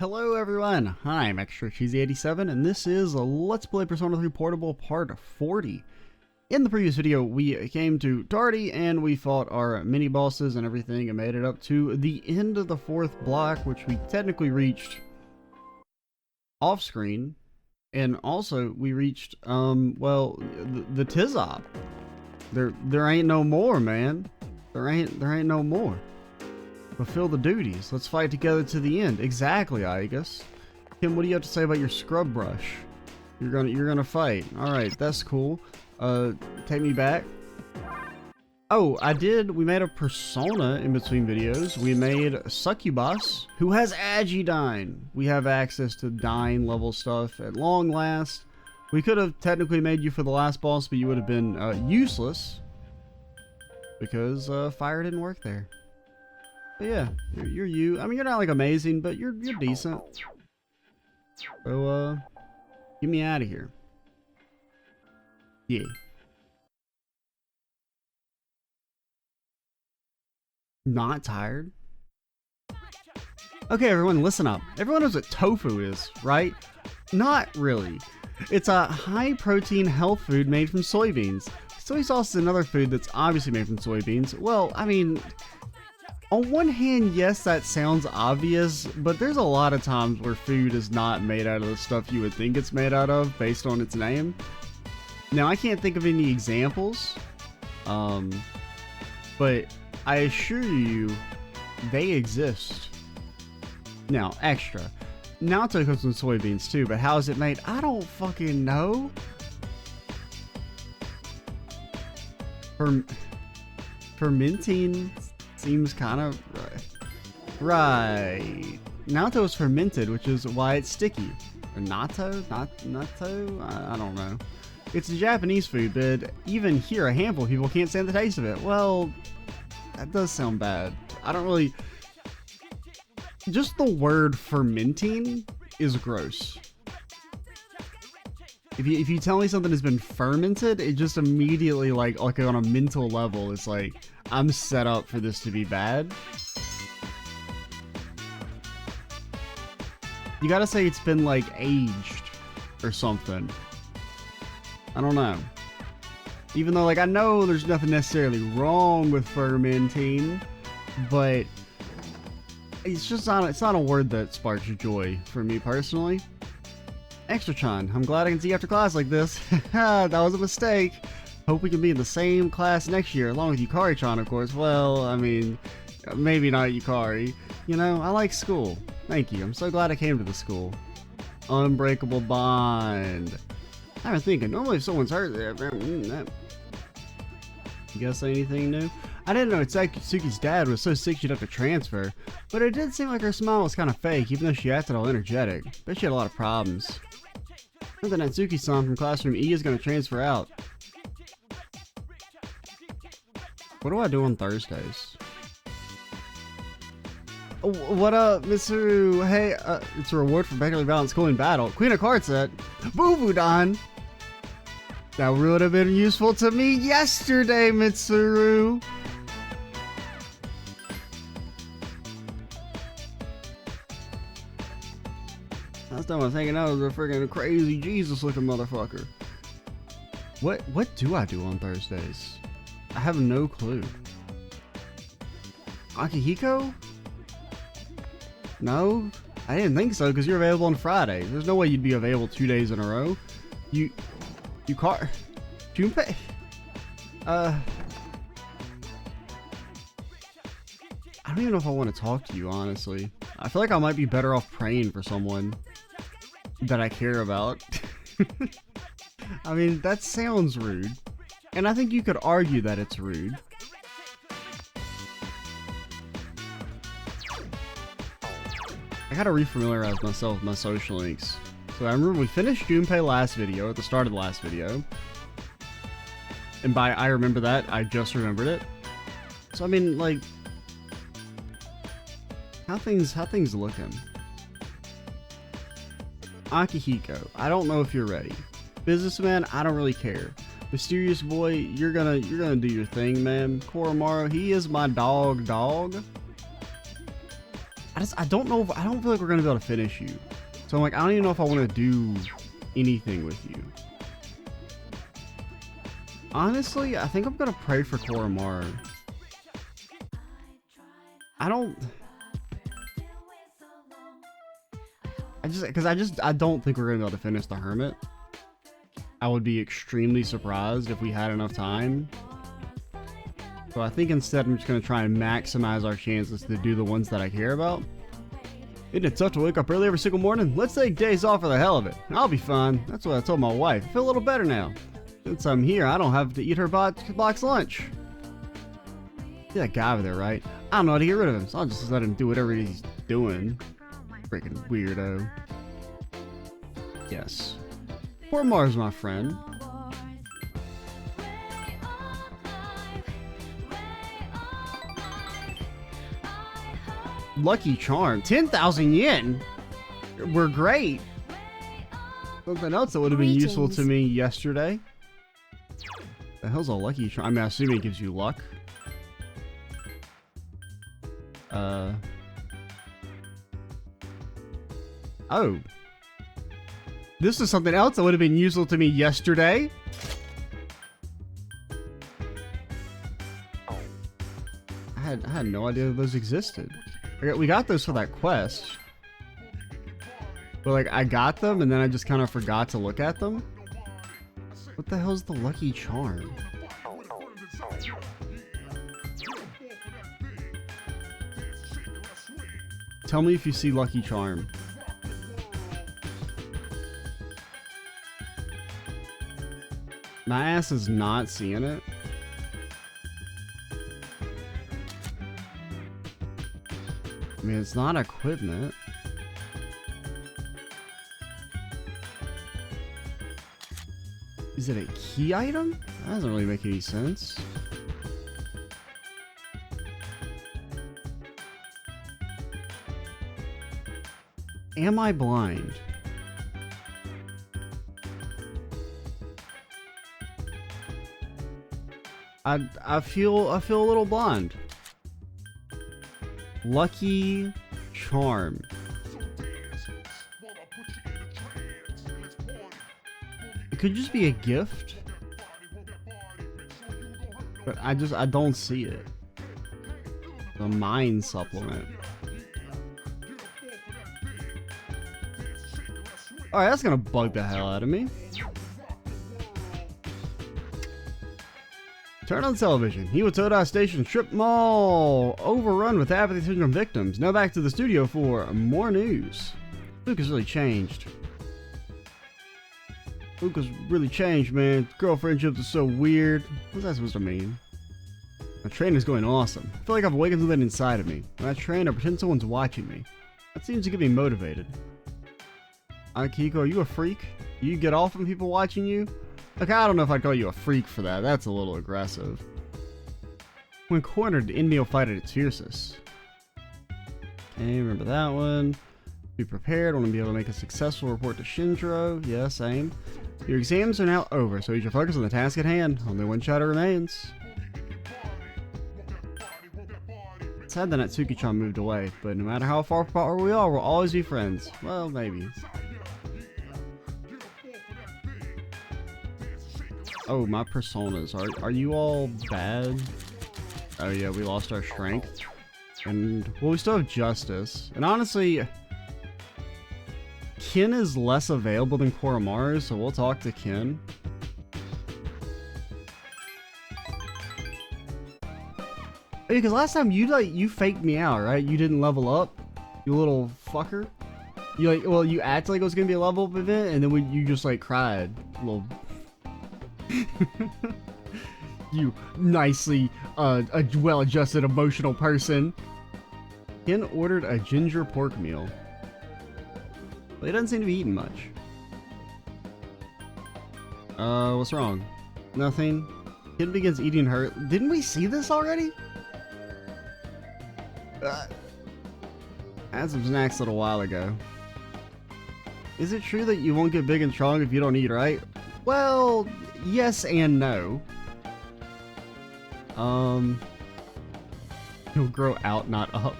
Hello everyone, I'm Extra Cheesy 87 and this is a Let's Play Persona 3 Portable Part 40. In the previous video we came to Tardy and we fought our mini bosses and everything and made it up to the end of the fourth block, which we technically reached off screen, and also we reached well, the Tizop. There ain't no more, man. There ain't no more. Fulfill the duties. Let's fight together to the end. Exactly, Aigus. Kim, what do you have to say about your scrub brush? You're gonna fight. Alright, that's cool. Take me back. Oh, we made a persona in between videos. We made Succubus, who has Agidine. We have access to Dine level stuff at long last. We could have technically made you for the last boss, but you would have been useless. Because fire didn't work there. But yeah, you're you. I mean, you're not like amazing, but you're decent. So get me out of here. Yeah. Not tired. Okay, everyone, listen up. Everyone knows what tofu is, right? Not really. It's a high-protein health food made from soybeans. Soy sauce is another food that's obviously made from soybeans. Well, I mean, on one hand, yes, that sounds obvious, but there's a lot of times where food is not made out of the stuff you would think it's made out of based on its name. Now, I can't think of any examples, but I assure you, they exist. Now, extra. Natto comes from soybeans too, but how is it made? I don't fucking know. Fermenting seems kind of right. Natto is fermented, which is why it's sticky. Or natto? Natto? I don't know. It's a Japanese food, but even here, a handful of people can't stand the taste of it. Well, that does sound bad. I don't really. Just the word fermenting is gross. If you tell me something has been fermented, it just immediately like on a mental level, it's like, I'm set up for this to be bad. You gotta say it's been like aged or something. I don't know. Even though like I know there's nothing necessarily wrong with fermenting, but it's just not, it's not a word that sparks joy for me personally. Extra-chan, I'm glad I can see you after class like this. That was a mistake. Hope we can be in the same class next year, along with Yukari-chan, of course. Well, I mean, maybe not Yukari. You know, I like school. Thank you. I'm so glad I came to the school. Unbreakable bond. I've been thinking, normally if someone's hurt, you guys say anything new? I didn't know Tsuki's dad was so sick she'd have to transfer, but it did seem like her smile was kind of fake, even though she acted all energetic. Bet she had a lot of problems. Something that Natsuki-san from classroom E is going to transfer out. What do I do on Thursdays? Oh, what up, Mitsuru? Hey, it's a reward for regularly balanced school in battle. Queen of Cards set. Boo-boo-dan! That would have been useful to me yesterday, Mitsuru! Last time I was hanging out with a freaking crazy Jesus-looking motherfucker. What do I do on Thursdays? I have no clue. Akihiko? No? I didn't think so, because you're available on Friday. There's no way you'd be available 2 days in a row. Junpei? I don't even know if I want to talk to you, honestly. I feel like I might be better off praying for someone that I care about. I mean, that sounds rude. And I think you could argue that it's rude. I gotta refamiliarize myself with my social links. So I remember we finished Junpei last video, at the start of the last video. And by I remember that, I just remembered it. So I mean, like, how things looking? Akihiko, I don't know if you're ready. Businessman, I don't really care. Mysterious boy, you're gonna do your thing, man. Koromaru, he is my dog. I don't know I don't feel like we're gonna be able to finish you. So I'm like, I don't even know if I want to do anything with you. Honestly, I think I'm gonna pray for Koromaru. I don't think we're gonna be able to finish the Hermit. I would be extremely surprised if we had enough time. So I think instead I'm just going to try and maximize our chances to do the ones that I care about. Isn't it tough to wake up early every single morning? Let's take days off for the hell of it. I'll be fine. That's what I told my wife. I feel a little better now. Since I'm here, I don't have to eat her box lunch. See that guy over there, right? I don't know how to get rid of him, so I'll just let him do whatever he's doing. Freaking weirdo. Yes. Poor Mars, my friend. Lucky Charm. 10,000 yen? We're great. Something else that would have been useful to me yesterday. The hell's a Lucky Charm? I mean, I assume it gives you luck. Oh. This is something else that would have been useful to me yesterday. I had no idea those existed. We got those for that quest. But like, I got them and then I just kind of forgot to look at them. What the hell's the Lucky Charm? Tell me if you see Lucky Charm. My ass is not seeing it. I mean, it's not equipment. Is it a key item? That doesn't really make any sense. Am I blind? I feel a little blind. Lucky Charm. It could just be a gift. But I don't see it. The mind supplement. Alright, that's gonna bug the hell out of me. Turn on television. Iwatoda Station Strip Mall overrun with apathy syndrome victims. Now back to the studio for more news. Luke has really changed. Luke has really changed, man. Girl friendships are so weird. What's that supposed to mean? My train is going awesome. I feel like I've awakened something inside of me. When I train, I pretend someone's watching me. That seems to get me motivated. Akihiko, are you a freak? Do you get off when people watching you? Look, I don't know if I'd call you a freak for that. That's a little aggressive. When cornered, the enemy will fight at its fiercest. Okay, remember that one. Be prepared. Want to be able to make a successful report to Shinjiro. Yeah, same. Your exams are now over, so you should focus on the task at hand. Only one shadow remains. It's sad that Natsuki-chan moved away, but no matter how far apart we are, we'll always be friends. Well, maybe. Oh, my personas. Are you all bad? Oh yeah, we lost our strength. And, well, we still have justice. And honestly, Kin is less available than Koromaru, so we'll talk to Kin. Because last time you faked me out, right? You didn't level up, you little fucker. You acted like it was gonna be a level up event, and then you just like cried, little. You nicely, a well-adjusted emotional person. Ken ordered a ginger pork meal. Well, he doesn't seem to be eating much. What's wrong? Nothing. Ken begins eating her. Didn't we see this already? I had some snacks a little while ago. Is it true that you won't get big and strong if you don't eat, right? Well, yes and no. You'll grow out, not up.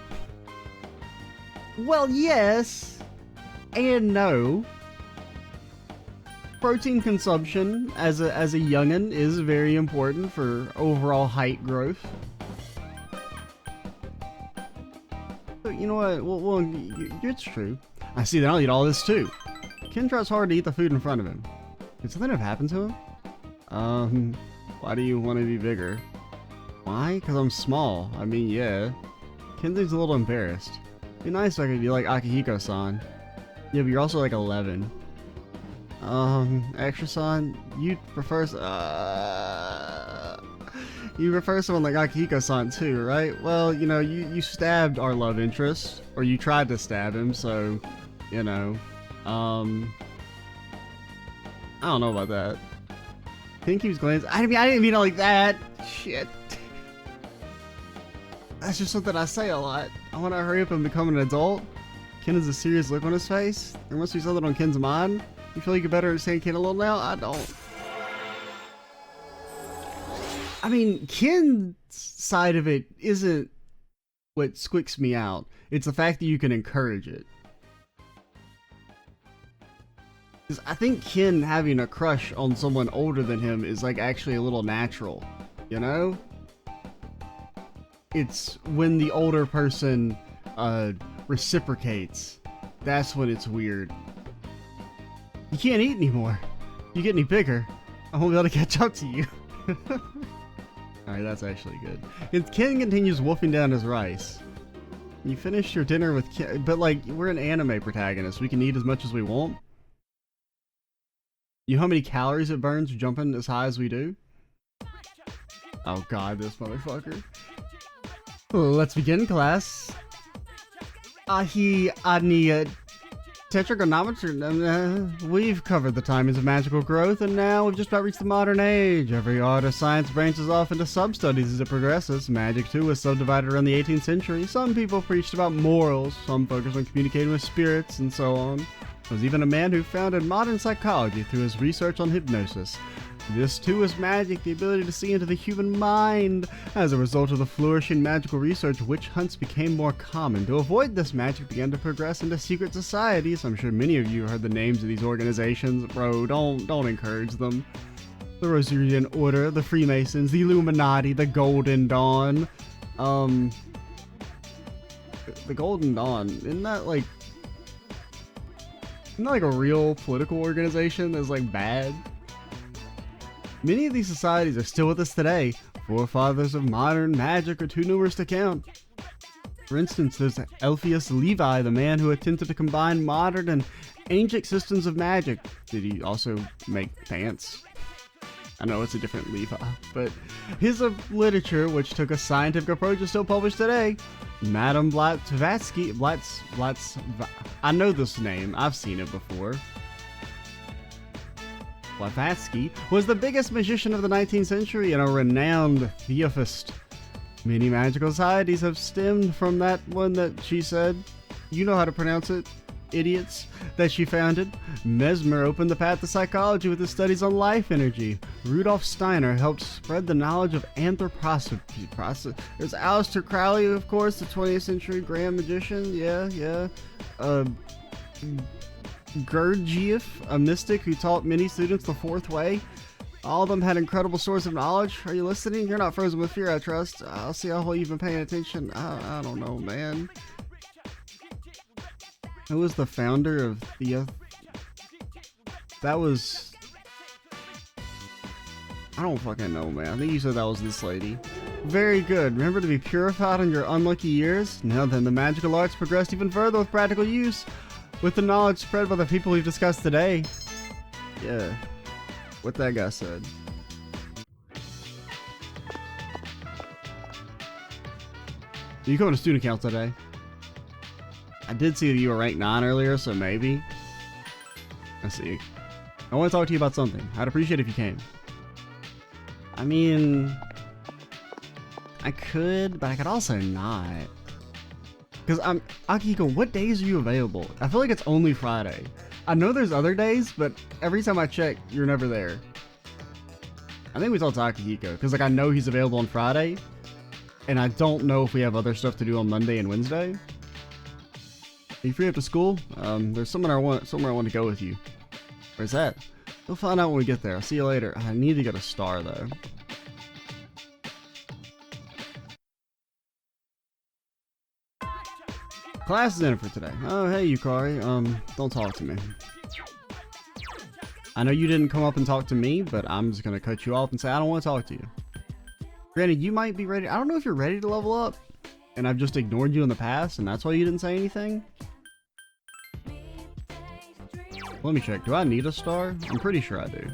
Well, yes and no. Protein consumption as a youngin is very important for overall height growth. But you know what? Well, it's true. I see that I'll eat all this too. Ken tries hard to eat the food in front of him. Did something have happened to him? Why do you want to be bigger? Why? Because I'm small. I mean, yeah. Ken seems a little embarrassed. It'd be nice if I could be like Akihiko-san. Yeah, but you're also like 11. Extra-san, you prefer someone like Akihiko-san too, right? Well, you know, you stabbed our love interest, or you tried to stab him, so, you know, I don't know about that. Ken keeps glancing. I didn't mean it like that. Shit. That's just something I say a lot. I want to hurry up and become an adult. Ken has a serious look on his face. There must be something on Ken's mind. You feel like you better understand Ken a little now? I don't. I mean, Ken's side of it isn't what squicks me out. It's the fact that you can encourage it. Because I think Ken having a crush on someone older than him is like actually a little natural, you know? It's when the older person reciprocates. That's when it's weird. You can't eat anymore. You get any bigger, I won't be able to catch up to you. Alright, that's actually good. And Ken continues wolfing down his rice. You finished your dinner with Ken, but like, we're an anime protagonist. We can eat as much as we want. You know how many calories it burns jumping as high as we do? Oh god, this motherfucker. Let's begin, class. Tetragonometry. We've covered the timings of magical growth, and now we've just about reached the modern age. Every art or science branches off into sub-studies as it progresses. Magic, too, was subdivided around the 18th century. Some people preached about morals, some focused on communicating with spirits, and so on. There was even a man who founded modern psychology through his research on hypnosis. This too is magic, the ability to see into the human mind. As a result of the flourishing magical research, witch hunts became more common. To avoid this, magic began to progress into secret societies. I'm sure many of you heard the names of these organizations. Bro, don't encourage them. The Rosarian Order, the Freemasons, the Illuminati, the Golden Dawn. The Golden Dawn, isn't that like a real political organization that's like bad? Many of these societies are still with us today. Forefathers of modern magic are too numerous to count. For instance, there's Elphius Levi, the man who attempted to combine modern and ancient systems of magic. Did he also make pants? I know it's a different Levi, but his literature, which took a scientific approach, is still published today. Madame Blavatsky, I know this name, I've seen it before. Blavatsky was the biggest magician of the 19th century and a renowned theophist. Many magical societies have stemmed from that one that she said, you know how to pronounce it, idiots, that she founded. Mesmer opened the path to psychology with his studies on life energy. Rudolf Steiner helped spread the knowledge of anthroposophy. There's Aleister Crowley, of course, the 20th century grand magician, yeah. Gurdjieff, a mystic who taught many students the fourth way. All of them had incredible sources of knowledge. Are you listening? You're not frozen with fear, I trust. I'll see how well you've been paying attention. I don't know, man. Who was the founder of the... That was... I don't fucking know, man. I think you said that was this lady. Very good. Remember to be purified in your unlucky years? Now then, the magical arts progressed even further with practical use. With the knowledge spread by the people we've discussed today. Yeah. What that guy said. You going to student council today? I did see that you were ranked 9 earlier, so maybe. Let's see. I want to talk to you about something. I'd appreciate it if you came. I mean... I could, but I could also not. Because Akihiko, what days are you available? I feel like it's only Friday. I know there's other days, but every time I check, you're never there. I think we talked to Akihiko, because like I know he's available on Friday, and I don't know if we have other stuff to do on Monday and Wednesday. you free after school? There's somewhere I want to go with you. Where's that? We'll find out when we get there. I'll see you later. I need to get a star though. Class is in for today. Oh, hey, Yukari. Don't talk to me. I know you didn't come up and talk to me, but I'm just gonna cut you off and say I don't want to talk to you. Granted, you might be ready. I don't know if you're ready to level up, and I've just ignored you in the past, and that's why you didn't say anything. Let me check. Do I need a star? I'm pretty sure I do.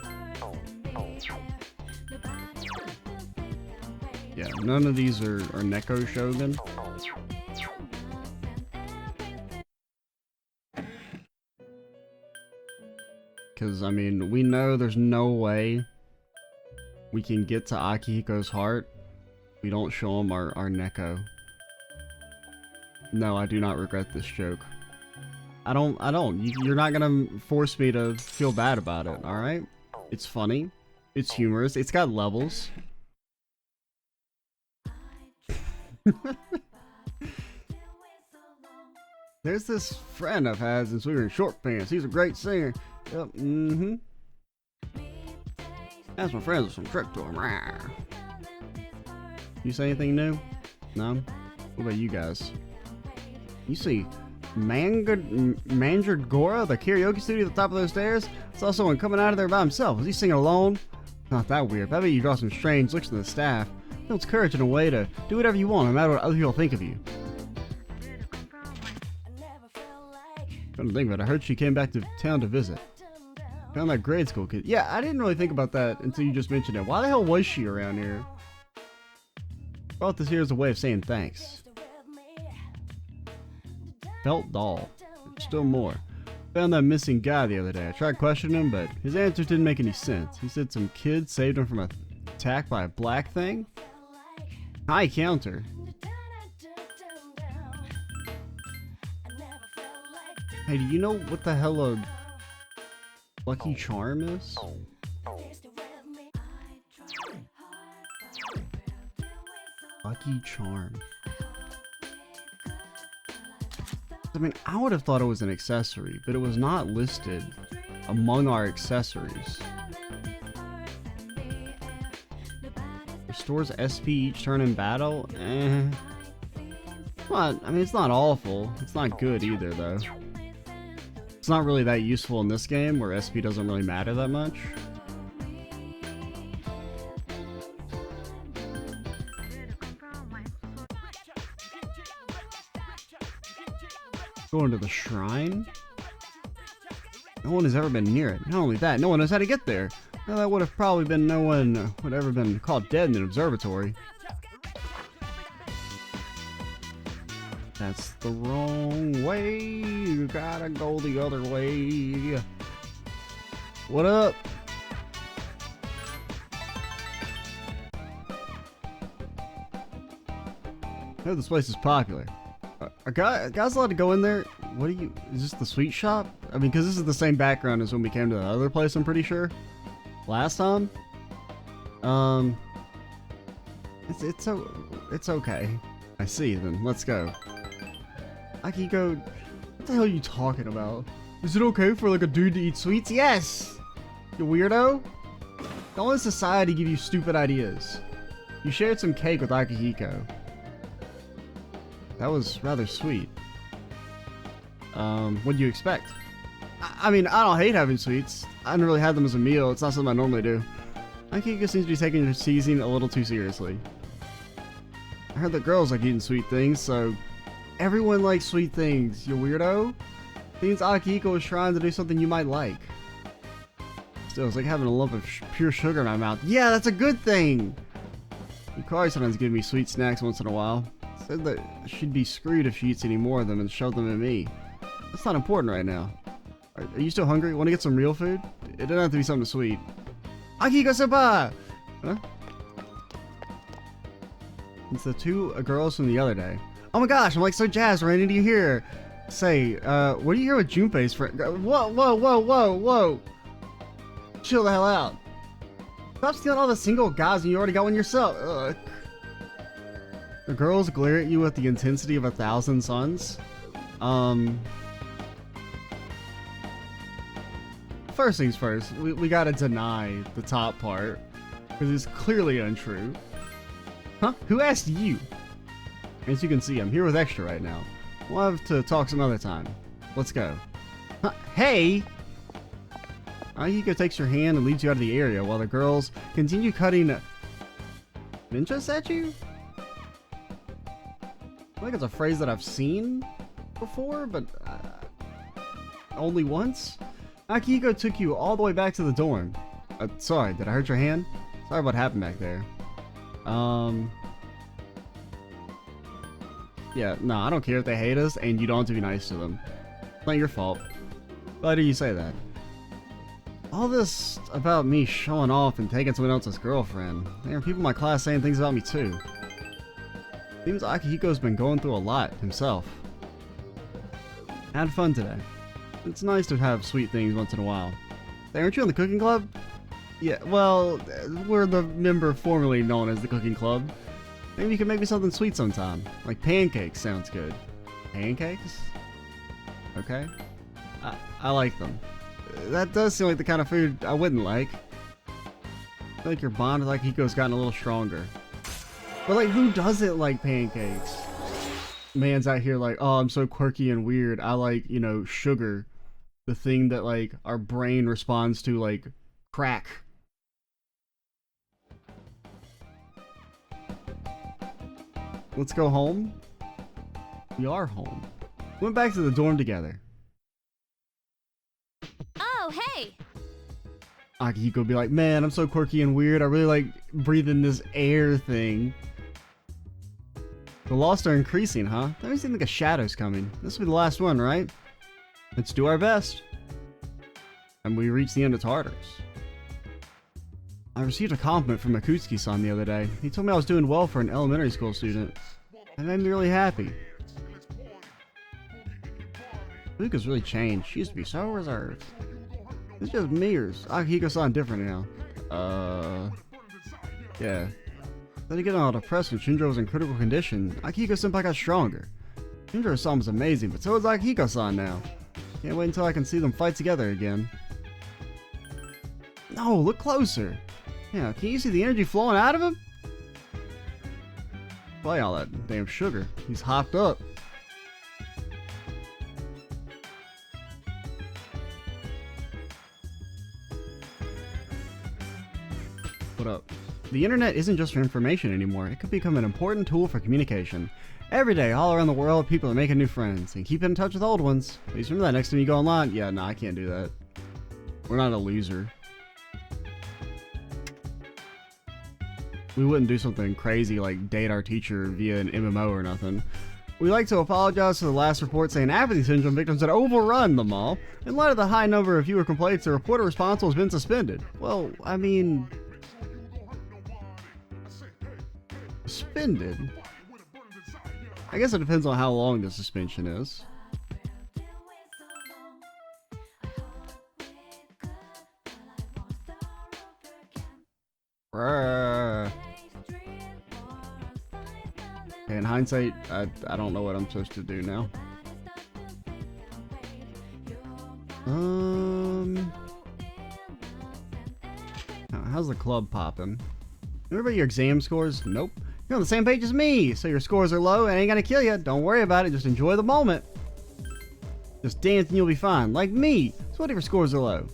Yeah, none of these are Neko Shogun. Because, I mean, we know there's no way we can get to Akihiko's heart. We don't show him our Neko. No, I do not regret this joke. I don't. You're not gonna force me to feel bad about it, alright? It's funny. It's humorous. It's got levels. There's this friend I've had since we were in short pants. He's a great singer. Yep, That's my friends with some trick to him. You say anything new? No? What about you guys? You see Mandragora, the karaoke studio at the top of those stairs? I saw someone coming out of there by himself. Was he singing alone? Not that weird, but I bet you draw some strange looks to the staff. It builds courage in a way to do whatever you want, no matter what other people think of you. Come to think about it, I heard she came back to town to visit. Found that grade school kid. Yeah, I didn't really think about that until you just mentioned it. Why the hell was she around here? Brought this here as a way of saying thanks. Felt doll. Still more. Found that missing guy the other day. I tried questioning him, but his answers didn't make any sense. He said some kid saved him from an attack by a black thing. High counter. Hey, do you know what the hell a Lucky Charm is? Lucky Charm. I mean, I would have thought it was an accessory, but it was not listed among our accessories. Restores SP each turn in battle? Well, I mean, it's not awful. It's not good either, though. It's not really that useful in this game, where SP doesn't really matter that much. Going to the shrine? No one has ever been near it. Not only that, no one knows how to get there. Now, that would have probably been no one would ever been caught dead in an observatory. That's the wrong way. You gotta go the other way. What up? I know this place is popular. Are guys allowed to go in there? What are you? Is this the sweet shop? I mean, because this is the same background as when we came to the other place, I'm pretty sure. Last time? It's okay. I see, then. Let's go. Akihiko, what the hell are you talking about? Is it okay for like a dude to eat sweets? Yes! You weirdo! Don't let society give you stupid ideas. You shared some cake with Akihiko. That was rather sweet. What do you expect? I mean, I don't hate having sweets. I haven't really had them as a meal. It's not something I normally do. Akihiko seems to be taking her seasoning a little too seriously. I heard that girls like eating sweet things, so everyone likes sweet things, you weirdo. Means Akihiko is trying to do something you might like. Still, it's like having a lump of pure sugar in my mouth. Yeah, that's a good thing! Yukari sometimes gives me sweet snacks once in a while. Said that she'd be screwed if she eats any more of them and shove them at me. That's not important right now. Are you still hungry? Want to get some real food? It doesn't have to be something sweet. Akihiko-senpai! Huh? It's the two girls from the other day. Oh my gosh, I'm like so jazzed right into you here. Say, what are you here with Junpei's friend? Whoa. Chill the hell out. Stop stealing all the single guys and you already got one yourself. Ugh. The girls glare at you with the intensity of 1,000 suns. first things first, we gotta deny the top part, because it's clearly untrue. Huh? Who asked you? As you can see, I'm here with Extra right now. We'll have to talk some other time. Let's go. Huh? Hey! Akihiko takes your hand and leads you out of the area while the girls continue cutting ninjas at you? I think it's a phrase that I've seen before, but only once? Akihiko took you all the way back to the dorm. Sorry, did I hurt your hand? Sorry what happened back there. Yeah, no, I don't care if they hate us, and you don't have to be nice to them. It's not your fault. Why do you say that? All this about me showing off and taking someone else's girlfriend. There are people in my class saying things about me too. Seems Akihiko's been going through a lot himself. Had fun today. It's nice to have sweet things once in a while. Hey, aren't you on the cooking club? Yeah, well, we're the member formerly known as the cooking club. Maybe you can make me something sweet sometime. Like pancakes sounds good. Pancakes? Okay. I like them. That does seem like the kind of food I wouldn't like. I feel like your bond with Akihiko's gotten a little stronger. But like, who doesn't like pancakes? Man's out here like, oh, I'm so quirky and weird. I like, you know, sugar. The thing that like our brain responds to like crack. Let's go home. We are home. Went back to the dorm together. Oh, hey! Akihiko be like, man, I'm so quirky and weird. I really like breathing this air thing. The lost are increasing, huh? That doesn't seem like a shadow's coming. This will be the last one, right? Let's do our best. And we reach the end of Tartarus. I received a compliment from Akutsuki-san the other day. He told me I was doing well for an elementary school student. That made me really happy. Luka's really changed. She used to be so reserved. It's just mirrors. Akihiko-san different now. Yeah. Then again, all depressed when Shinjo was in critical condition, Akihiko-senpai got stronger. Shinjo-san was amazing, but so is Akihiko-san now. Can't wait until I can see them fight together again. No, look closer. Yeah, can you see the energy flowing out of him? Play all that damn sugar. He's hopped up. What up? The internet isn't just for information anymore. It could become an important tool for communication. Every day, all around the world, people are making new friends and keeping in touch with old ones. Please remember that next time you go online. Yeah, no, I can't do that. We're not a loser. We wouldn't do something crazy like date our teacher via an MMO or nothing. We'd like to apologize for the last report saying apathy syndrome victims had overrun the mall. In light of the high number of viewer complaints, the reporter responsible has been suspended. Well, I mean... suspended? I guess it depends on how long the suspension is. In hindsight, I don't know what I'm supposed to do now. How's the club popping? Remember your exam scores? Nope. You're on the same page as me, so your scores are low and ain't gonna kill you. Don't worry about it, just enjoy the moment. Just dance and you'll be fine, like me. So what if your scores are low?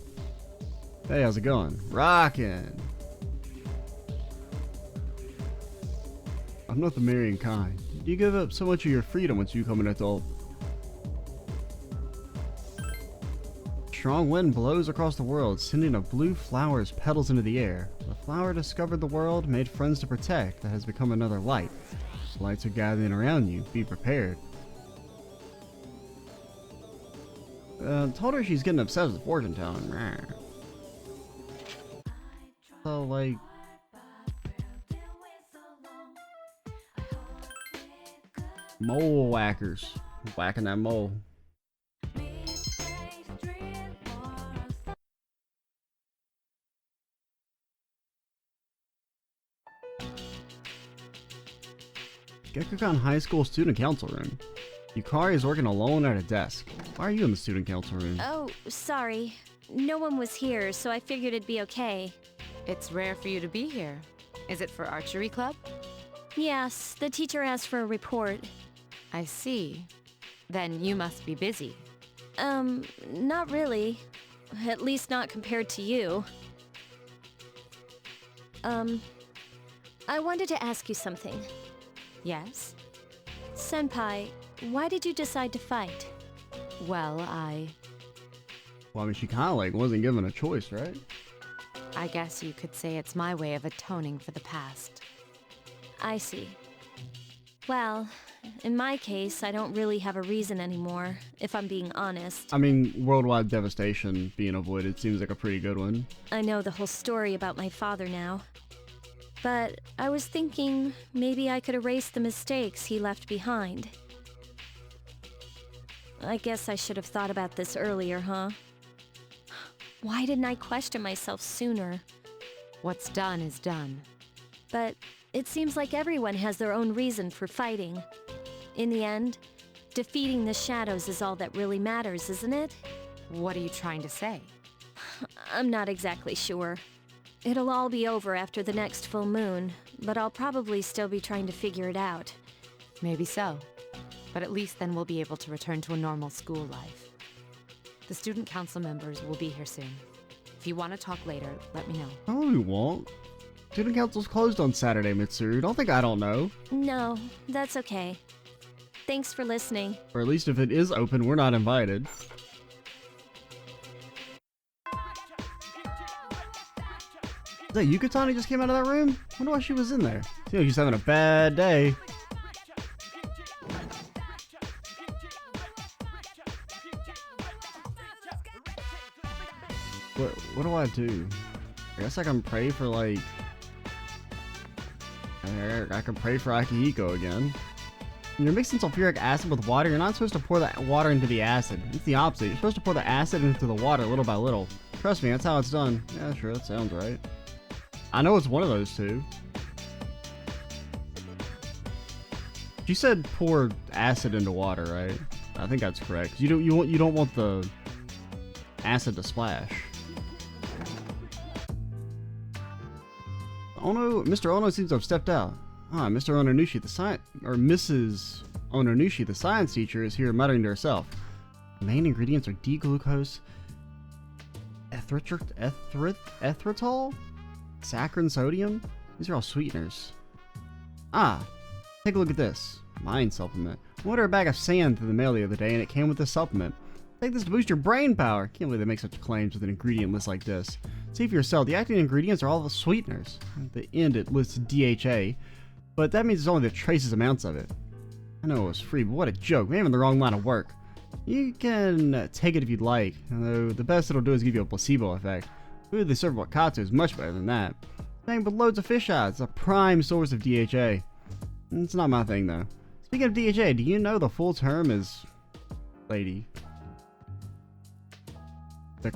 Hey, how's it going? Rockin'. I'm not the marrying kind. You give up so much of your freedom once you become an adult. Strong wind blows across the world, sending a blue flower's petals into the air. The flower discovered the world, made friends to protect, that has become another light. Lights are gathering around you. Be prepared. Told her she's getting obsessed with fortune telling. So, like... mole whackers. Whacking that mole. Gekukan High School Student Council Room. Yukari is working alone at a desk. Why are you in the student council room? Oh, sorry. No one was here, so I figured it'd be okay. It's rare for you to be here. Is it for archery club? Yes, the teacher asked for a report. I see. Then you must be busy. Not really. At least not compared to you. I wanted to ask you something. Yes? Senpai, why did you decide to fight? Well, Well, I mean, she kind of like wasn't given a choice, right? I guess you could say it's my way of atoning for the past. I see. Well, in my case, I don't really have a reason anymore, if I'm being honest. I mean, worldwide devastation being avoided seems like a pretty good one. I know the whole story about my father now. But I was thinking maybe I could erase the mistakes he left behind. I guess I should have thought about this earlier, huh? Why didn't I question myself sooner? What's done is done. But it seems like everyone has their own reason for fighting. In the end, defeating the shadows is all that really matters, isn't it? What are you trying to say? I'm not exactly sure. It'll all be over after the next full moon, but I'll probably still be trying to figure it out. Maybe so. But at least then we'll be able to return to a normal school life. The student council members will be here soon. If you want to talk later, let me know. Oh, we won't. Student council's closed on Saturday, Mitsuru. Don't think I don't know. No, that's okay. Thanks for listening. Or at least if it is open, we're not invited. Is that Yukatani just came out of that room? Wonder why she was in there. Seems like she's having a bad day. What do I do? I guess I can pray for like... I can pray for Akihiko again. When you're mixing sulfuric acid with water, you're not supposed to pour the water into the acid. It's the opposite. You're supposed to pour the acid into the water little by little. Trust me, that's how it's done. Yeah, sure, that sounds right. I know it's one of those two. She said pour acid into water, right? I think that's correct. You don't want the acid to splash. Ono, Mr. Ono seems to have stepped out. Ah, Mr. Ononushi, Mrs. Ononushi, the science teacher, is here muttering to herself. The main ingredients are D-glucose, erythritol, saccharin sodium. These are all sweeteners. Ah, take a look at this. Mind supplement. I ordered a bag of sand through the mail the other day and it came with this supplement. Take this to boost your brain power. Can't believe they make such claims with an ingredient list like this. See for yourself, the active ingredients are all the sweeteners. At the end it lists DHA, but that means it's only the traces amounts of it. I know it was free, but what a joke. Maybe I'm in the wrong line of work. You can take it if you'd like, although the best it'll do is give you a placebo effect. Food they serve at Wakatsu is much better than that. Thing with loads of fish eyes, it's a prime source of DHA. It's not my thing though. Speaking of DHA, do you know the full term is... lady. The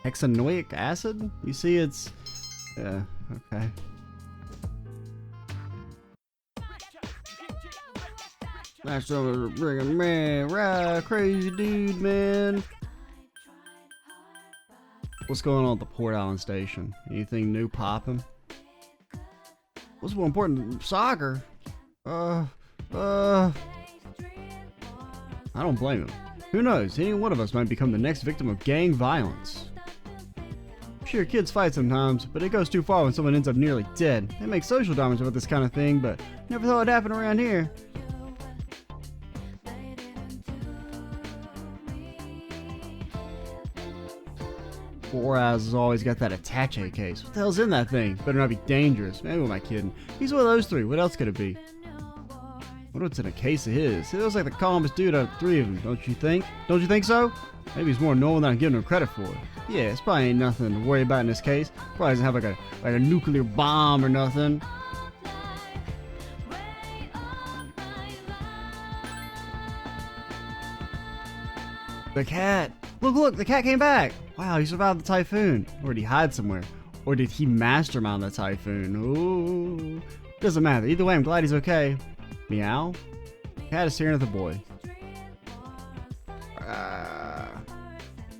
hexanoic acid? You see it's... yeah, okay. That's bringing man, right, crazy dude, man. What's going on at the Port Island station? Anything new popping? What's more important? Soccer? I don't blame him. Who knows? Any one of us might become the next victim of gang violence. Sure, kids fight sometimes, but it goes too far when someone ends up nearly dead. They make social dramas about this kind of thing, but never thought it'd happen around here. Four Eyes has always got that attache case. What the hell's in that thing? Better not be dangerous. Maybe am I kidding? He's one of those three. What else could it be? What's in a case of his? He looks like the calmest dude out of the three of them, don't you think? Don't you think so? Maybe he's more normal than I'm giving him credit for. Yeah, it's probably ain't nothing to worry about in this case. Probably doesn't have like a nuclear bomb or nothing. The cat! Look, the cat came back! Wow, he survived the typhoon. Or did he hide somewhere? Or did he mastermind the typhoon? Ooh. Doesn't matter. Either way, I'm glad he's okay. Meow? Cat is staring at the boy.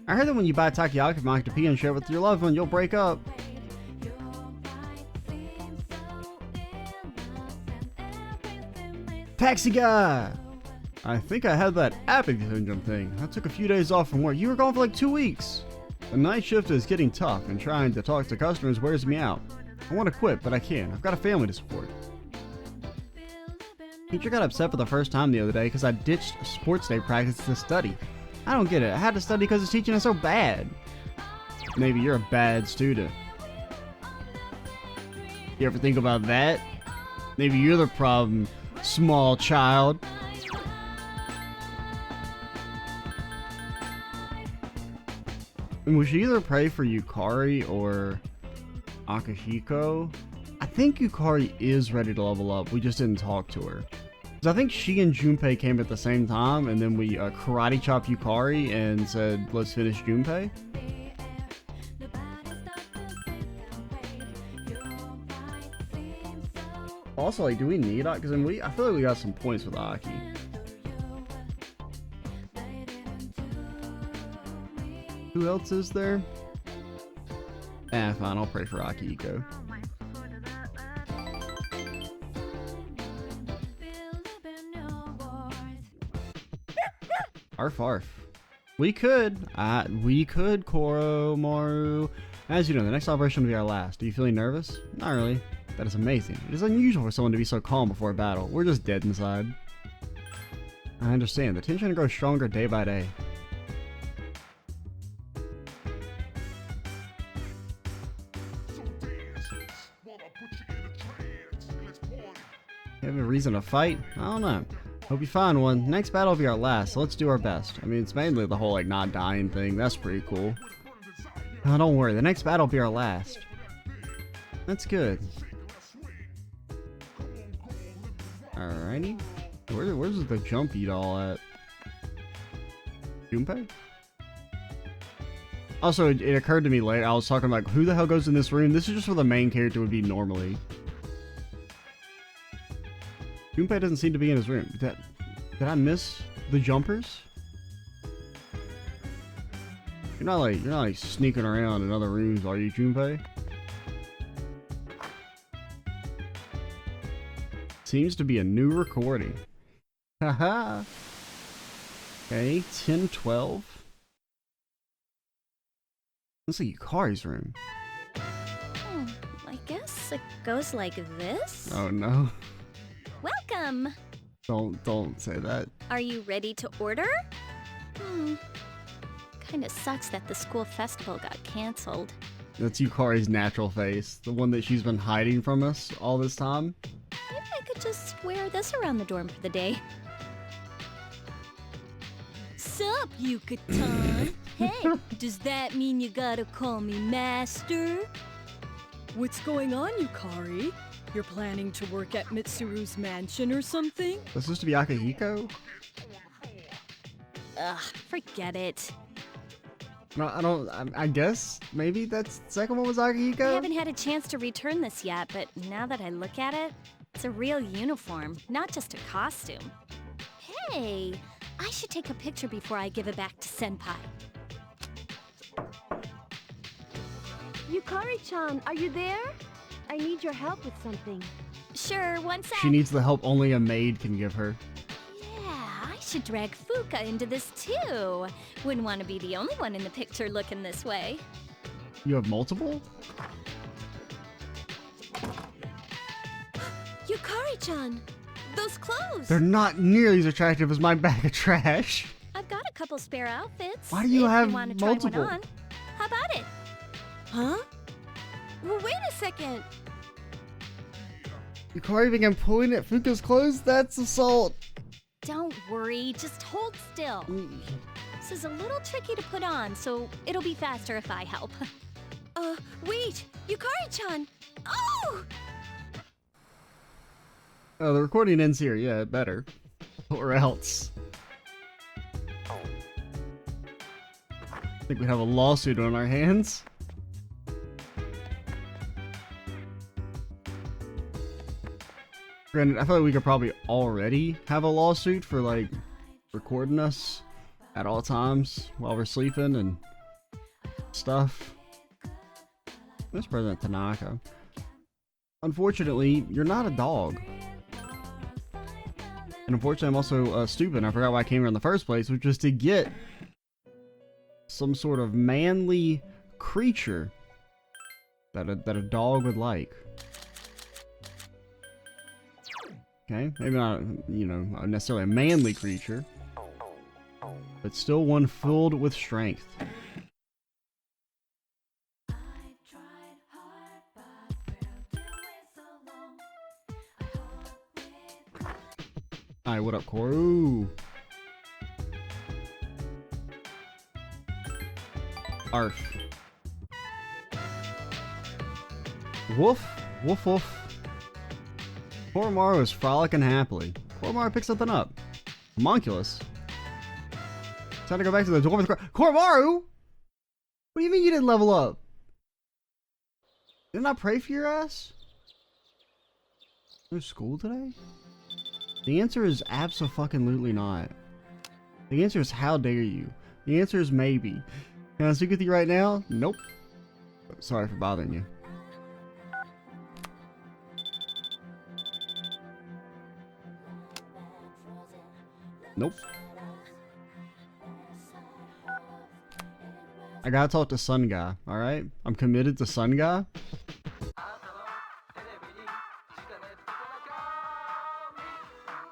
I heard that when you buy Takoyaki to pee and share with your loved one, you'll break up. Taxi guy! I think I had that epic syndrome thing. I took a few days off from work. You were gone for like 2 weeks. The night shift is getting tough, and trying to talk to customers wears me out. I want to quit, but I can't. I've got a family to support. Teacher got upset for the first time the other day because I ditched sports day practice to study. I don't get it. I had to study because his teaching is so bad. Maybe you're a bad student. You ever think about that? Maybe you're the problem, small child. And we should either pray for Yukari or Akihiko. I think Yukari is ready to level up. We just didn't talk to her. Because I think she and Junpei came at the same time, and then we karate chopped Yukari and said, let's finish Junpei. Also, like, do we need Aki? Because I feel like we got some points with Aki. Who else is there? Fine, I'll pray for Akihiko. Arf arf. We could, Koromaru. As you know, the next operation will be our last. Are you feeling nervous? Not really. That is amazing. It is unusual for someone to be so calm before a battle. We're just dead inside. I understand. The tension grows stronger day by day. You have a reason to fight? I don't know. Hope you find one. Next battle will be our last, so let's do our best. I mean, it's mainly the whole, like, not dying thing. That's pretty cool. No, don't worry. The next battle will be our last. That's good. Alrighty. Where's the jumpy doll at? Junpei? Also, it occurred to me later, I was talking about who the hell goes in this room? This is just where the main character would be normally. Junpei doesn't seem to be in his room. Did I miss the jumpers? You're not like sneaking around in other rooms, are you, Junpei? Seems to be a new recording. Haha. Okay, 10-12. Looks like Yukari's room. I guess it goes like this. Oh no. Welcome! Don't say that. Are you ready to order? Kinda sucks that the school festival got cancelled. That's Yukari's natural face. The one that she's been hiding from us all this time. Maybe I could just wear this around the dorm for the day. Sup, Yuka-tan? Hey, does that mean you gotta call me master? What's going on, Yukari? You're planning to work at Mitsuru's mansion or something? This supposed to be Akihiko? Ugh, forget it. No, I guess maybe that's the second one was Akihiko? I haven't had a chance to return this yet, but now that I look at it, it's a real uniform, not just a costume. Hey, I should take a picture before I give it back to Senpai. Yukari-chan, are you there? I need your help with something. Sure, one sec. She needs the help only a maid can give her. Yeah, I should drag Fuka into this too. Wouldn't want to be the only one in the picture looking this way. You have multiple? Yukari-chan, those clothes! They're not nearly as attractive as my bag of trash. I've got a couple spare outfits. Why do you if have you want to try multiple? one on. How about it? Huh? Well, wait a second. Yukari began pulling at Fuka's clothes? That's assault. Don't worry, just hold still. This is a little tricky to put on, so it'll be faster if I help. Wait! Yukari-chan! Oh! Oh, the recording ends here. Yeah, it better. Or else. I think we have a lawsuit on our hands. Granted, I feel like we could probably already have a lawsuit for, like, recording us at all times while we're sleeping and stuff. There's President Tanaka. Unfortunately, you're not a dog. And unfortunately, I'm also stupid. I forgot why I came here in the first place, which was to get some sort of manly creature that a dog would like. Okay, maybe not, you know, not necessarily a manly creature, but still one filled with strength. Alright, what up, Koru? Arf. Woof, woof, woof. Koromaru is frolicking happily. Koromaru picks something up. Homunculus. Time to go back to the door with the Koromaru! What do you mean you didn't level up? Didn't I pray for your ass? There's school today? The answer is abso-fucking-lutely not. The answer is how dare you. The answer is maybe. Can I speak with you right now? Nope. Sorry for bothering you. Nope. I gotta talk to Sun Guy, alright? I'm committed to Sun Guy.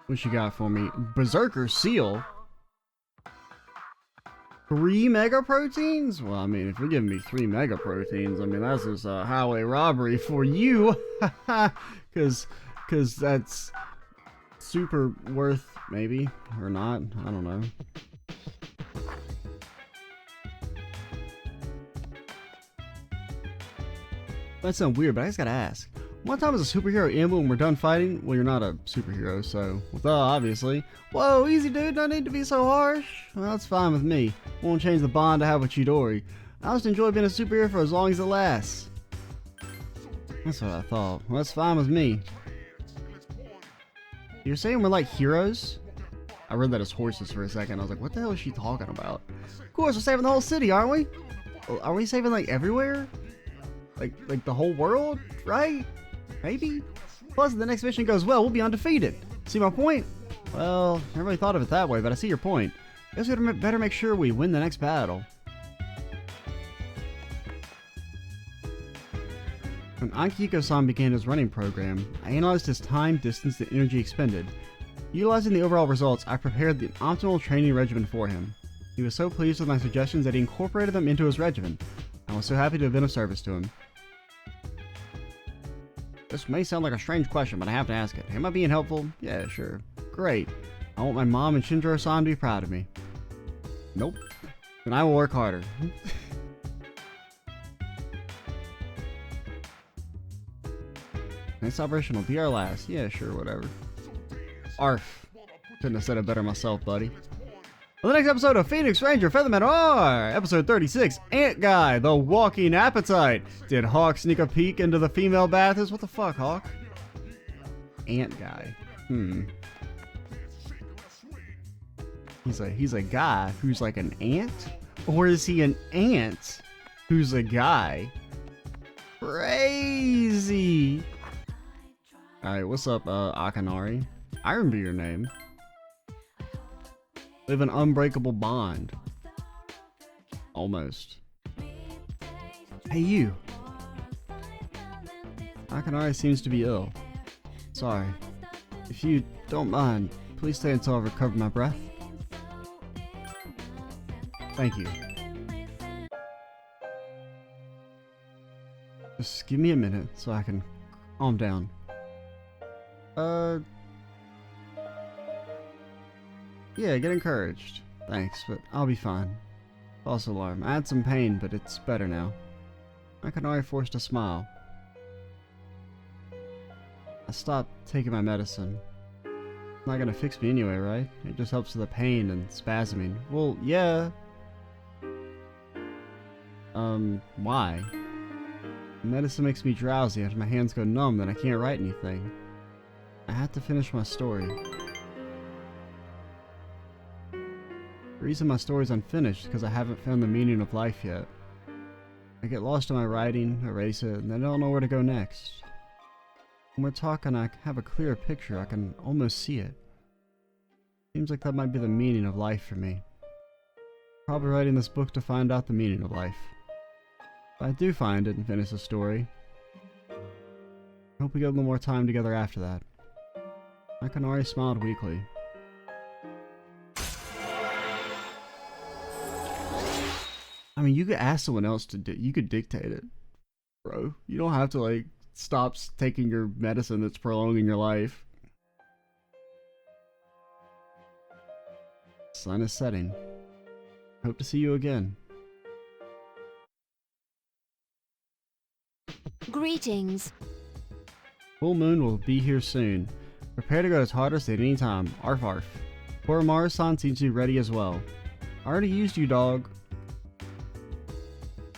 What you got for me? Berserker Seal? 3 mega proteins? Well, I mean, if you're giving me 3 mega proteins, I mean, that's just a highway robbery for you. Cause that's super worth, maybe, or not, I don't know. That sounds weird, but I just gotta ask. One time as a superhero ammo when we're done fighting? Well, you're not a superhero, so, well, obviously. Whoa, easy dude, don't need to be so harsh. Well, that's fine with me. Won't change the bond I have with Chidori. I just enjoy being a superhero for as long as it lasts. That's what I thought. Well, that's fine with me. You're saying we're like heroes? I read that as horses for a second. I was like, what the hell is she talking about? Of course, we're saving the whole city, aren't we? Are we saving like everywhere? Like the whole world, right? Maybe? Plus, if the next mission goes well, we'll be undefeated. See my point? Well, I never really thought of it that way, but I see your point. Guess we better make sure we win the next battle. When Akihiko-san began his running program, I analyzed his time, distance, and energy expended. Utilizing the overall results, I prepared the optimal training regimen for him. He was so pleased with my suggestions that he incorporated them into his regimen. I was so happy to have been of service to him. This may sound like a strange question, but I have to ask it. Am I being helpful? Yeah, sure. Great. I want my mom and Shinjiro-san to be proud of me. Nope. Then I will work harder. Next operation will be our last. Yeah, sure, whatever. Arf. Couldn't have said it better myself, buddy. On the next episode of Phoenix Ranger Featherman R, episode 36, Ant Guy, the Walking Appetite. Did Hawk sneak a peek into the female bathers? What the fuck, Hawk? Ant Guy. He's a guy who's like an ant? Or is he an ant who's a guy? Crazy! Alright, what's up, Akanari? I remember your name. We have an unbreakable bond. Almost. Hey, you. Akanari seems to be ill. Sorry. If you don't mind, please stay until I recover my breath. Thank you. Just give me a minute so I can calm down. Yeah, get encouraged. Thanks, but I'll be fine. False alarm. I had some pain, but it's better now. Akanari forced a smile. I stopped taking my medicine. It's not gonna fix me anyway, right? It just helps with the pain and spasming. Well, yeah. Why? Medicine makes me drowsy, and my hands go numb, then I can't write anything. I have to finish my story. The reason my story's unfinished is because I haven't found the meaning of life yet. I get lost in my writing, erase it, and then I don't know where to go next. When we're talking, I have a clearer picture. I can almost see it. Seems like that might be the meaning of life for me. Probably writing this book to find out the meaning of life. If I do find it and finish the story, I hope we get a little more time together after that. Akinari smiled weakly. I mean, you could ask someone else to you could dictate it, bro. You don't have to, like, stop taking your medicine that's prolonging your life. Sun is setting. Hope to see you again. Greetings. Full moon will be here soon. Prepare to go to Tartarus at any time. Arf arf. Koromaru-san seems to be ready as well. I already used you, dog.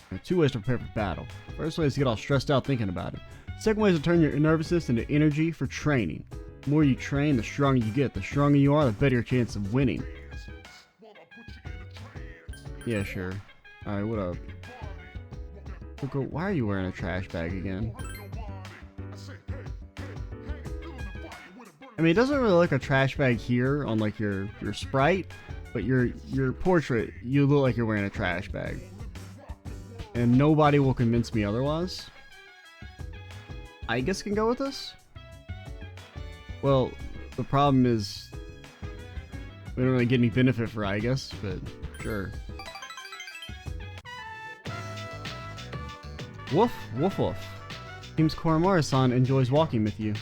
There are 2 ways to prepare for battle. First way is to get all stressed out thinking about it. Second way is to turn your nervousness into energy for training. The more you train, the stronger you get. The stronger you are, the better your chance of winning. Yeah, sure. Alright, what up? Coco, why are you wearing a trash bag again? I mean, it doesn't really look like a trash bag here on, like, your sprite, but your portrait, you look like you're wearing a trash bag. And nobody will convince me otherwise. I guess can go with this? Well, the problem is we don't really get any benefit for I guess, but sure. Woof, woof, woof. Seems Koromaru-san enjoys walking with you.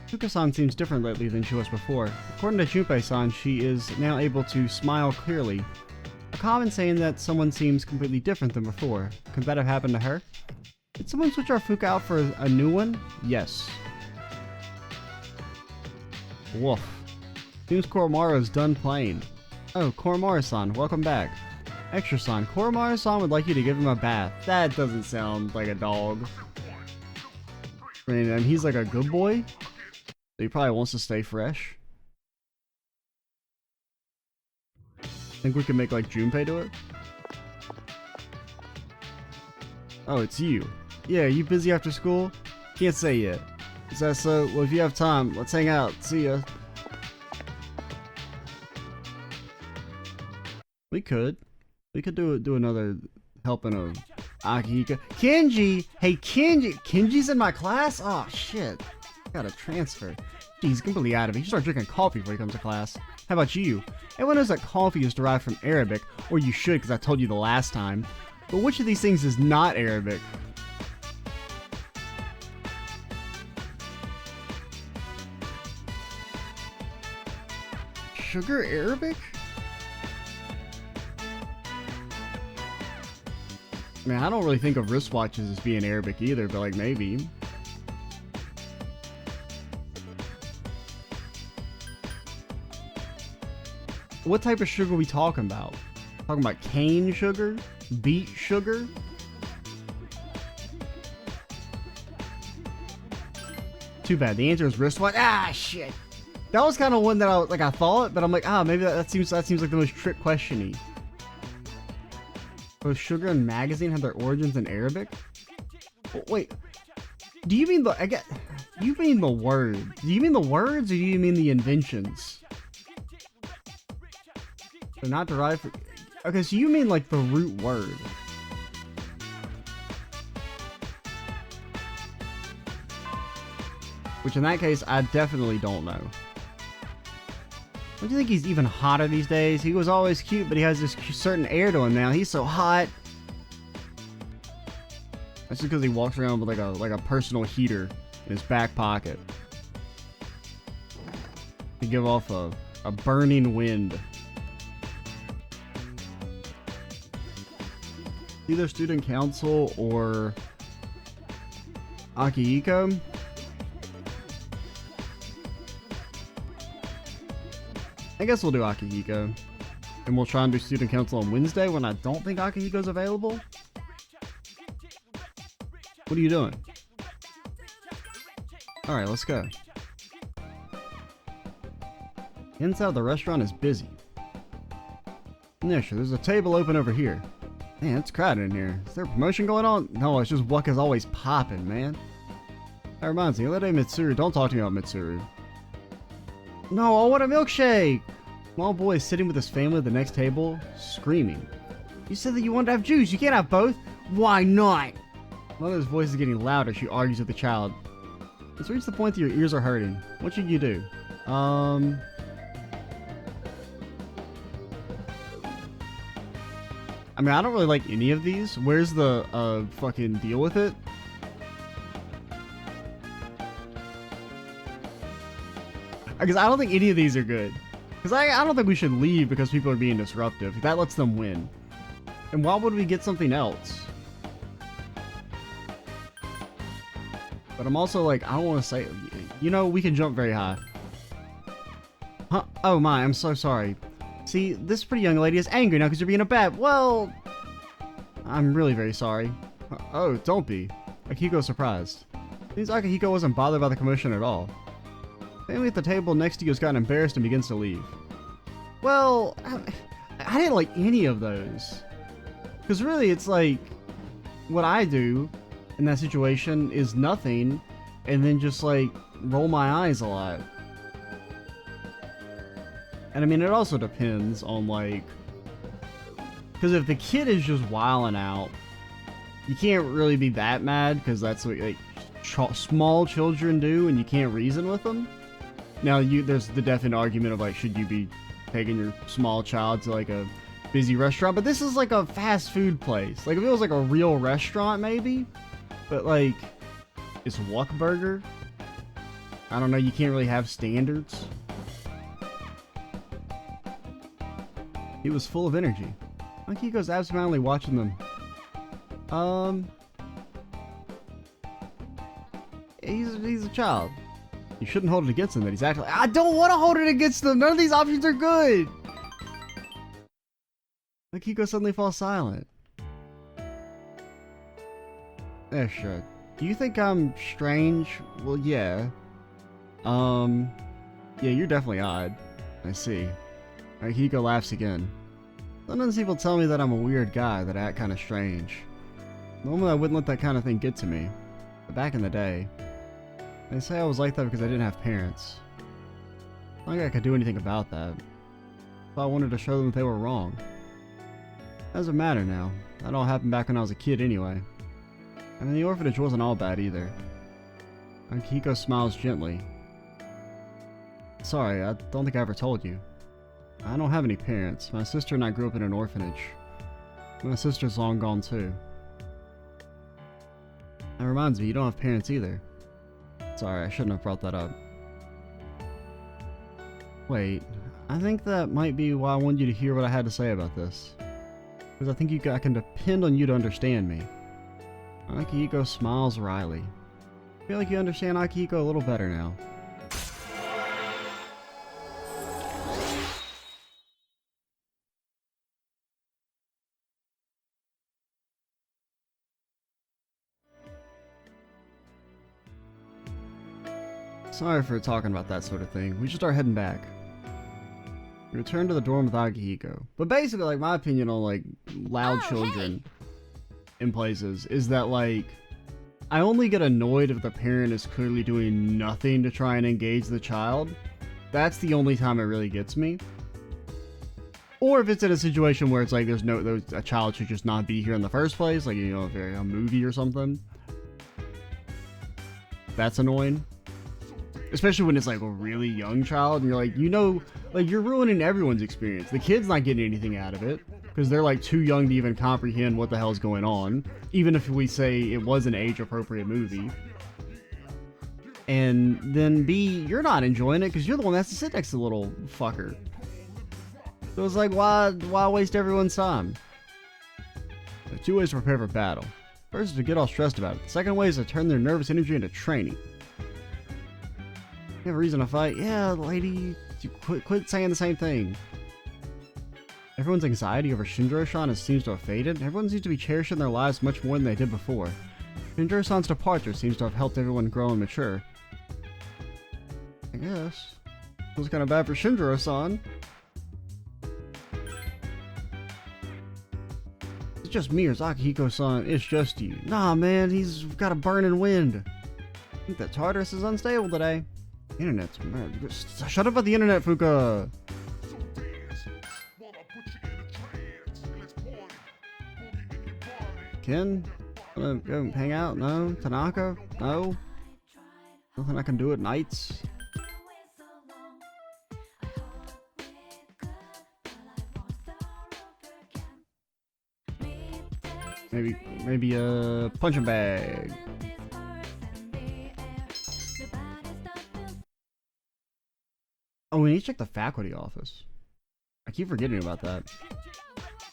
Fuka-san seems different lately than she was before. According to Junpei-san, she is now able to smile clearly. A common saying that someone seems completely different than before. Could that have happened to her? Did someone switch our Fuka out for a new one? Yes. Woof. Seems Koromaru is done playing. Oh, Koromaru-san, welcome back. Extra-san, Koromaru-san would like you to give him a bath. That doesn't sound like a dog. I mean, he's like a good boy. So he probably wants to stay fresh. Think we can make, like, Junpei do it? Oh, it's you. Yeah, you busy after school? Can't say yet. Is that so? Well, if you have time, let's hang out. See ya. We could do another helping of Akihiko. Kenji! Hey, Kenji! Kenji's in my class? Oh, shit. Gotta transfer. He's completely out of it. You start drinking coffee before he comes to class. How about you? Everyone knows that coffee is derived from Arabic, or you should, because I told you the last time. But which of these things is not Arabic? Sugar Arabic? I mean, I don't really think of wristwatches as being Arabic either, but like maybe. What type of sugar are we talking about? Talking about cane sugar? Beet sugar? Too bad. The answer is wristwatch. Ah, shit. That was kind of one that I thought, but I'm like, maybe that seems like the most trick question-y. Both sugar and magazine have their origins in Arabic? Oh, wait. Do you mean you mean the word? Do you mean the words or do you mean the inventions? They're not derived from... Okay, so you mean like the root word. Which in that case, I definitely don't know. Don't you think he's even hotter these days? He was always cute, but he has this certain air to him now. He's so hot. That's just because he walks around with like a personal heater in his back pocket. To give off a burning wind. Either student council or Akihiko. I guess we'll do Akihiko. And we'll try and do student council on Wednesday when I don't think Akihiko's available. What are you doing? Alright, let's go. Inside the restaurant is busy. Yeah, sure, there's a table open over here. Man, it's crowded in here. Is there a promotion going on? No, it's just Waka's always popping, man. That reminds me, the other day Mitsuru, don't talk to me about Mitsuru. No, I want a milkshake! Small boy is sitting with his family at the next table, screaming. You said that you wanted to have juice, you can't have both! Why not? Mother's voice is getting louder, she argues with the child. It's reached the point that your ears are hurting. What should you do? I mean, I don't really like any of these. Where's the, fucking deal with it? Because I don't think any of these are good. Because I don't think we should leave because people are being disruptive. That lets them win. And why would we get something else? But I'm also like, I don't want to say... You know, we can jump very high. Huh? Oh my, I'm so sorry. See, this pretty young lady is angry now because you're being a bat. Well... I'm really very sorry. Oh, don't be. Akihiko's surprised. Seems Akihiko wasn't bothered by the commotion at all. Family at the table next to you has gotten embarrassed and begins to leave. Well, I didn't like any of those. Because really, it's like, what I do in that situation is nothing, and then just like, roll my eyes a lot. And I mean, it also depends on like, because if the kid is just wilding out, you can't really be that mad, because that's what like, small children do, and you can't reason with them. Now, there's the definite argument of like, should you be taking your small child to like a busy restaurant? But this is like a fast food place. Like if it was like a real restaurant, maybe. But like, it's Whataburger. I don't know. You can't really have standards. He was full of energy. Akihiko's absentmindedly watching them. He's a child. You shouldn't hold it against him that he's acting like, I don't want to hold it against them. None of these options are good. Akihiko suddenly falls silent. Yeah, sure. Do you think I'm strange? Well, yeah. Yeah, you're definitely odd. I see. Akihiko laughs again. Sometimes people tell me that I'm a weird guy, that I act kind of strange. Normally I wouldn't let that kind of thing get to me. But back in the day, they say I was like that because I didn't have parents. Not like I could do anything about that. So I wanted to show them that they were wrong. Doesn't matter now. That all happened back when I was a kid anyway. I mean, the orphanage wasn't all bad either. Akihiko smiles gently. Sorry, I don't think I ever told you. I don't have any parents. My sister and I grew up in an orphanage. My sister's long gone too. That reminds me, you don't have parents either. Sorry, I shouldn't have brought that up. Wait, I think that might be why I wanted you to hear what I had to say about this. Because I think I can depend on you to understand me. Akihiko smiles wryly. I feel like you understand Akihiko a little better now. Sorry for talking about that sort of thing. We should start heading back. We return to the dorm with Akihiko. But basically, like, my opinion on, like, loud children in places is that, like, I only get annoyed if the parent is clearly doing nothing to try and engage the child. That's the only time it really gets me. Or if it's in a situation where it's like a child should just not be here in the first place, like, you know, a movie or something. That's annoying. Especially when it's like a really young child and you're like, you know, like you're ruining everyone's experience. The kid's not getting anything out of it because they're like too young to even comprehend what the hell's going on. Even if we say it was an age appropriate movie. And then B, you're not enjoying it because you're the one that has to sit next to the little fucker. So it's like, why waste everyone's time? There are two ways to prepare for battle. First is to get all stressed about it. The second way is to turn their nervous energy into training. You have a reason to fight? Yeah, lady. Quit saying the same thing. Everyone's anxiety over Shindro-san seems to have faded. Everyone seems to be cherishing their lives much more than they did before. Shindro-san's departure seems to have helped everyone grow and mature. guess. Feels kind of bad for Shinjiro-san. It's just me or Akihiko-san. It's just you. Nah, man, he's got a burning wind. I think that Tartarus is unstable today. Internet's... Shut up about the internet, Fuka! Ken? Wanna go hang out? No? Tanaka? No? Nothing I can do at nights? Maybe a punching bag. Oh, we need to check the faculty office. I keep forgetting about that.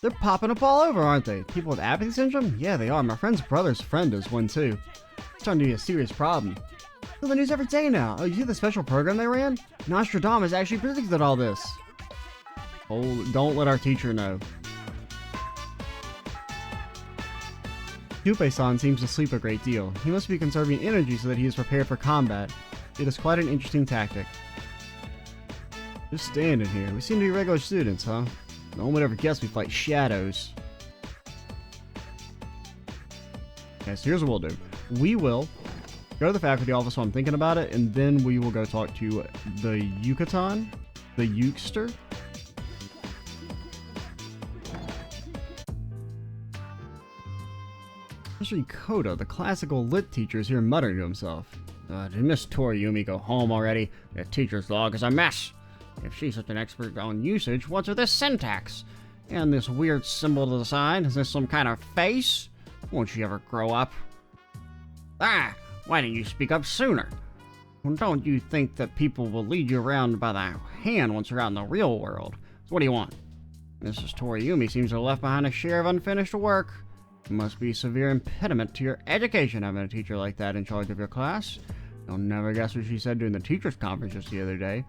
They're popping up all over, aren't they? People with apathy syndrome? Yeah, they are. My friend's brother's friend is one too. It's starting to be a serious problem. Look, the news every day now. Oh, you see the special program they ran? Nostradamus actually predicted all this. Oh, don't let our teacher know. Junpei-san seems to sleep a great deal. He must be conserving energy so that he is prepared for combat. It is quite an interesting tactic. Just standing here. We seem to be regular students, huh? No one would ever guess we fight shadows. Okay, so here's what we'll do. We will go to the faculty office while I'm thinking about it, and then we will go talk to the Yucatan, the Ukester. Mr. Koda, the classical lit teacher, is here muttering to himself. Did Miss Toriyumi go home already? The teacher's log is a mess. If she's such an expert on usage, what's with this syntax? And this weird symbol to the side? Is this some kind of face? Won't she ever grow up? Ah! Why didn't you speak up sooner? Don't you think that people will lead you around by the hand once you're out in the real world? So what do you want? Mrs. Toriyumi seems to have left behind a share of unfinished work. It must be a severe impediment to your education having a teacher like that in charge of your class. You'll never guess what she said during the teachers' conference just the other day.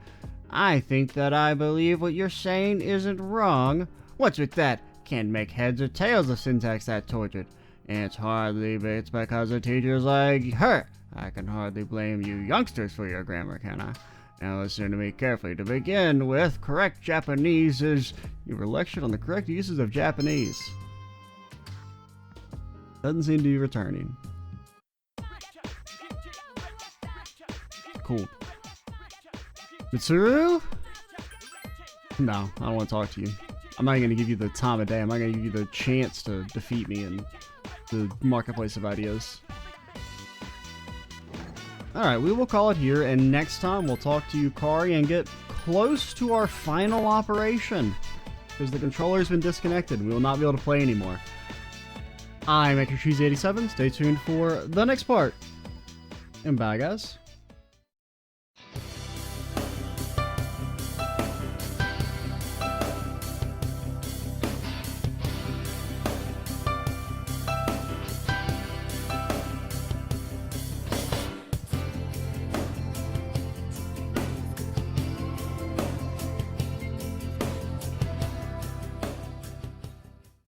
I think that I believe what you're saying isn't wrong. What's with that? Can't make heads or tails of syntax that tortured. And it's because of teachers like her. I can hardly blame you youngsters for your grammar, can I? Now listen to me carefully. To begin with, correct Japanese is... You were lectured on the correct uses of Japanese. Doesn't seem to be returning. Cool. Mitsuru? No, I don't want to talk to you. I'm not going to give you the time of day. I'm not going to give you the chance to defeat me in the marketplace of ideas. Alright, we will call it here, and next time we'll talk to Yukari and get close to our final operation. Because the controller's been disconnected. We will not be able to play anymore. I'm Cheese87. Stay tuned for the next part. And bye, guys.